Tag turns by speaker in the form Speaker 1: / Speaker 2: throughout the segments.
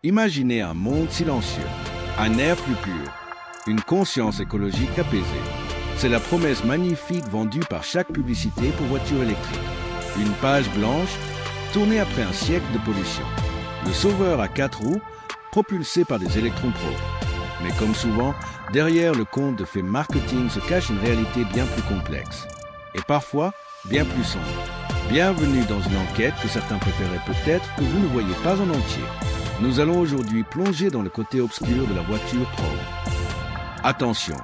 Speaker 1: Imaginez un monde silencieux, un air plus pur, une conscience écologique apaisée. C'est la promesse magnifique vendue par chaque publicité pour voitures électriques. Une page blanche tournée après un siècle de pollution. Le sauveur à 4 roues, propulsé par des électrons propres. Mais comme souvent, derrière le conte de fait marketing se cache une réalité bien plus complexe. Et parfois, bien plus sombre. Bienvenue dans une enquête que certains préféraient peut-être que vous ne voyez pas en entier. Nous allons aujourd'hui plonger dans le côté obscur de la voiture propre. Attention,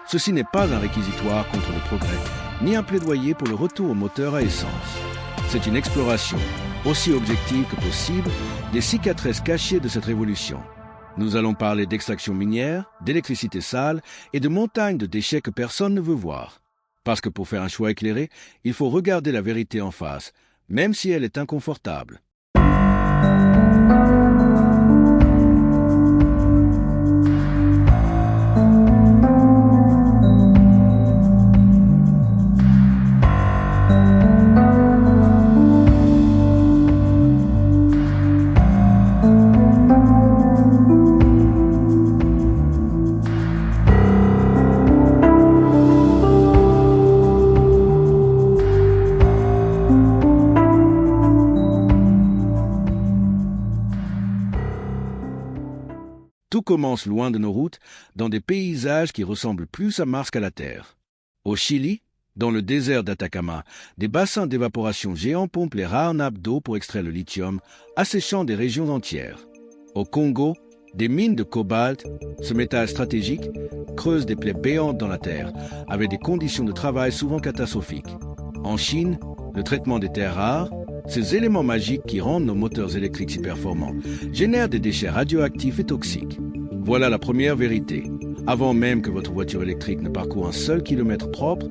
Speaker 1: ceci n'est pas un réquisitoire contre le progrès, ni un plaidoyer pour le retour au moteur à essence. C'est une exploration, aussi objective que possible, des cicatrices cachées de cette révolution. Nous allons parler d'extraction minière, d'électricité sale et de montagnes de déchets que personne ne veut voir. Parce que pour faire un choix éclairé, il faut regarder la vérité en face, même si elle est inconfortable. Tout commence loin de nos routes, dans des paysages qui ressemblent plus à Mars qu'à la Terre. Au Chili, dans le désert d'Atacama, des bassins d'évaporation géants pompent les rares nappes d'eau pour extraire le lithium, asséchant des régions entières. Au Congo, des mines de cobalt, ce métal stratégique, creusent des plaies béantes dans la terre, avec des conditions de travail souvent catastrophiques. En Chine, le traitement des terres rares, ces éléments magiques qui rendent nos moteurs électriques si performants, génèrent des déchets radioactifs et toxiques. Voilà la première vérité. Avant même que votre voiture électrique ne parcourt un seul kilomètre propre,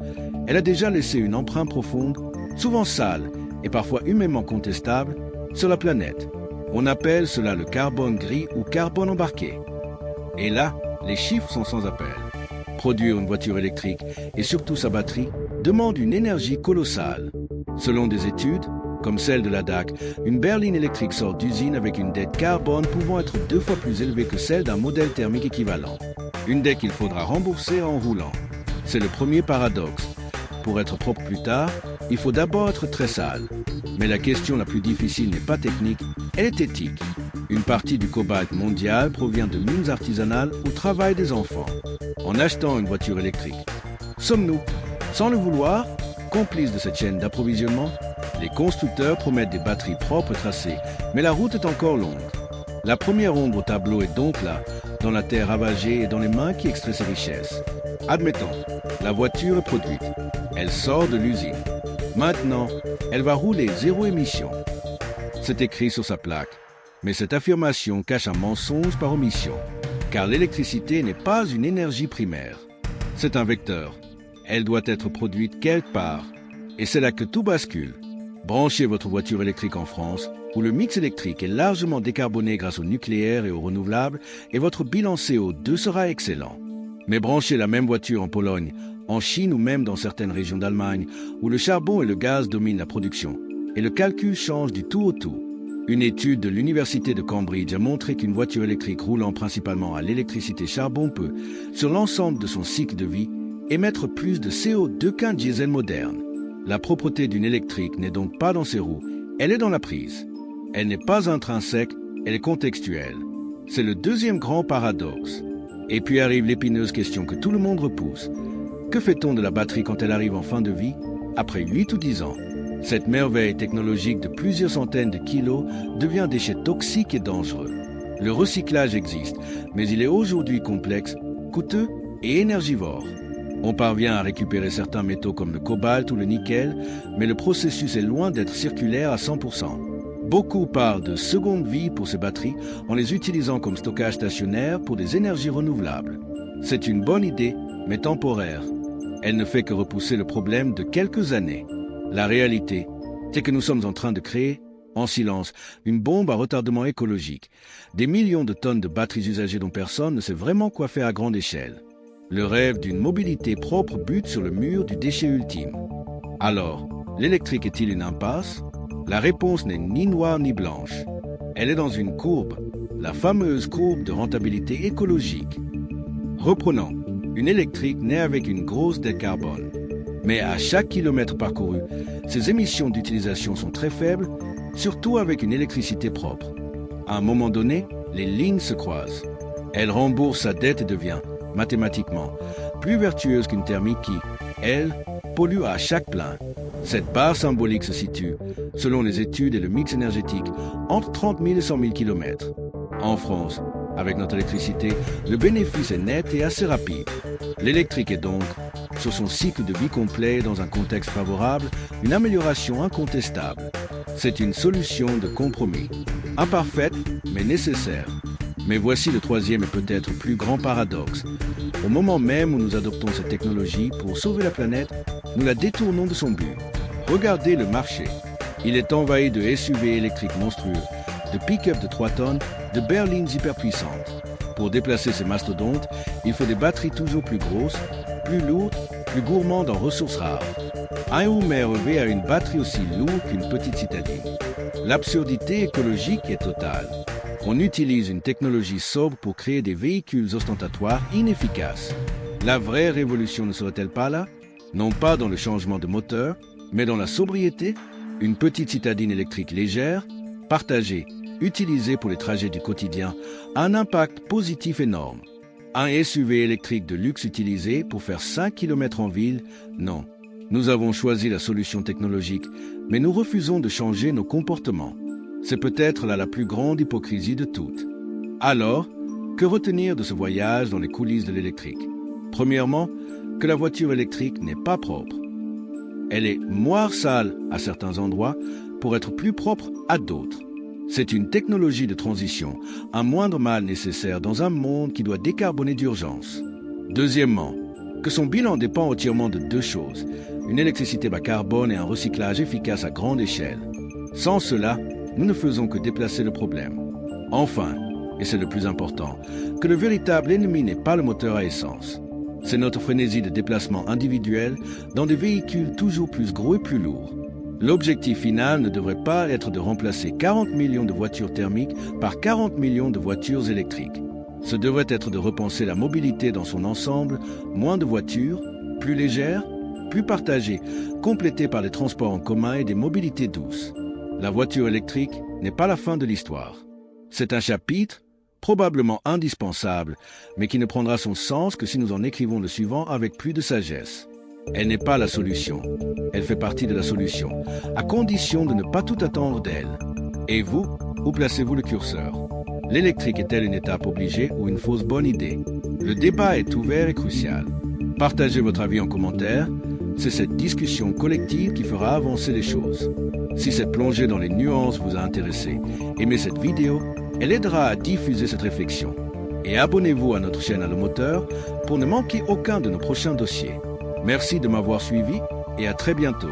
Speaker 1: elle a déjà laissé une empreinte profonde, souvent sale et parfois humainement contestable, sur la planète. On appelle cela le carbone gris ou carbone embarqué. Et là, les chiffres sont sans appel. Produire une voiture électrique et surtout sa batterie demande une énergie colossale. Selon des études, comme celle de la DAC, une berline électrique sort d'usine avec une dette carbone pouvant être 2 fois plus élevée que celle d'un modèle thermique équivalent. Une dette qu'il faudra rembourser en roulant. C'est le premier paradoxe. Pour être propre plus tard, il faut d'abord être très sale. Mais la question la plus difficile n'est pas technique, elle est éthique. Une partie du cobalt mondial provient de mines artisanales où travaillent des enfants. En achetant une voiture électrique, sommes-nous, sans le vouloir, complices de cette chaîne d'approvisionnement? Les constructeurs promettent des batteries propres tracées, mais la route est encore longue. La première ombre au tableau est donc là, dans la terre ravagée et dans les mains qui extraient ses richesses. Admettons, la voiture est produite. Elle sort de l'usine. Maintenant, elle va rouler zéro émission. C'est écrit sur sa plaque. Mais cette affirmation cache un mensonge par omission. Car l'électricité n'est pas une énergie primaire. C'est un vecteur. Elle doit être produite quelque part. Et c'est là que tout bascule. Branchez votre voiture électrique en France, où le mix électrique est largement décarboné grâce au nucléaire et aux renouvelables, et votre bilan CO2 sera excellent. Mais branchez la même voiture en Pologne, en Chine ou même dans certaines régions d'Allemagne, où le charbon et le gaz dominent la production, et le calcul change du tout au tout. Une étude de l'Université de Cambridge a montré qu'une voiture électrique roulant principalement à l'électricité charbon peut, sur l'ensemble de son cycle de vie, émettre plus de CO2 qu'un diesel moderne. La propreté d'une électrique n'est donc pas dans ses roues, elle est dans la prise. Elle n'est pas intrinsèque, elle est contextuelle. C'est le deuxième grand paradoxe. Et puis arrive l'épineuse question que tout le monde repousse. Que fait-on de la batterie quand elle arrive en fin de vie, après 8 ou 10 ans? Cette merveille technologique de plusieurs centaines de kilos devient un déchet toxique et dangereux. Le recyclage existe, mais il est aujourd'hui complexe, coûteux et énergivore. On parvient à récupérer certains métaux comme le cobalt ou le nickel, mais le processus est loin d'être circulaire à 100%. Beaucoup parlent de seconde vie pour ces batteries en les utilisant comme stockage stationnaire pour des énergies renouvelables. C'est une bonne idée, mais temporaire. Elle ne fait que repousser le problème de quelques années. La réalité, c'est que nous sommes en train de créer, en silence, une bombe à retardement écologique. Des millions de tonnes de batteries usagées dont personne ne sait vraiment quoi faire à grande échelle. Le rêve d'une mobilité propre bute sur le mur du déchet ultime. Alors, l'électrique est-il une impasse? La réponse n'est ni noire ni blanche. Elle est dans une courbe. la fameuse courbe de rentabilité écologique. Reprenons, une électrique naît avec une grosse dette carbone. Mais à chaque kilomètre parcouru, ses émissions d'utilisation sont très faibles, surtout avec une électricité propre. À un moment donné, les lignes se croisent. Elle rembourse sa dette et devient, mathématiquement, plus vertueuse qu'une thermique qui, elle, pollue à chaque plein. Cette barre symbolique se situe, selon les études et le mix énergétique, entre 30 000 et 100 000 km. En France, avec notre électricité, le bénéfice est net et assez rapide. L'électrique est donc, sur son cycle de vie complet dans un contexte favorable, une amélioration incontestable. C'est une solution de compromis. Imparfaite, mais nécessaire. Mais voici le troisième et peut-être plus grand paradoxe. Au moment même où nous adoptons cette technologie pour sauver la planète, nous la détournons de son but. Regardez le marché. Il est envahi de SUV électriques monstrueux, de pick-up de 3 tonnes, de berlines hyperpuissantes. Pour déplacer ces mastodontes, il faut des batteries toujours plus grosses, plus lourdes, plus gourmandes en ressources rares. Un Hummer EV a une batterie aussi lourde qu'une petite citadine. L'absurdité écologique est totale. On utilise une technologie sobre pour créer des véhicules ostentatoires inefficaces. La vraie révolution ne serait-elle pas là? Non pas dans le changement de moteur, mais dans la sobriété, une petite citadine électrique légère, partagée, utilisée pour les trajets du quotidien, a un impact positif énorme. Un SUV électrique de luxe utilisé pour faire 5 km en ville, non. Nous avons choisi la solution technologique, mais nous refusons de changer nos comportements. C'est peut-être là la plus grande hypocrisie de toutes. Alors, que retenir de ce voyage dans les coulisses de l'électrique? Premièrement, que la voiture électrique n'est pas propre. Elle est moins sale à certains endroits pour être plus propre à d'autres. C'est une technologie de transition, un moindre mal nécessaire dans un monde qui doit décarboner d'urgence. Deuxièmement, que son bilan dépend entièrement de deux choses, une électricité bas carbone et un recyclage efficace à grande échelle. Sans cela, nous ne faisons que déplacer le problème. Enfin, et c'est le plus important, que le véritable ennemi n'est pas le moteur à essence. C'est notre frénésie de déplacement individuel dans des véhicules toujours plus gros et plus lourds. L'objectif final ne devrait pas être de remplacer 40 millions de voitures thermiques par 40 millions de voitures électriques. Ce devrait être de repenser la mobilité dans son ensemble, moins de voitures, plus légères, plus partagées, complétées par les transports en commun et des mobilités douces. La voiture électrique n'est pas la fin de l'histoire. C'est un chapitre, probablement indispensable, mais qui ne prendra son sens que si nous en écrivons le suivant avec plus de sagesse. Elle n'est pas la solution. Elle fait partie de la solution, à condition de ne pas tout attendre d'elle. Et vous, où placez-vous le curseur? L'électrique est-elle une étape obligée ou une fausse bonne idée? Le débat est ouvert et crucial. Partagez votre avis en commentaire. C'est cette discussion collective qui fera avancer les choses. Si cette plongée dans les nuances vous a intéressé, aimez cette vidéo, elle aidera à diffuser cette réflexion. Et abonnez-vous à notre chaîne Allomoteur pour ne manquer aucun de nos prochains dossiers. Merci de m'avoir suivi et à très bientôt.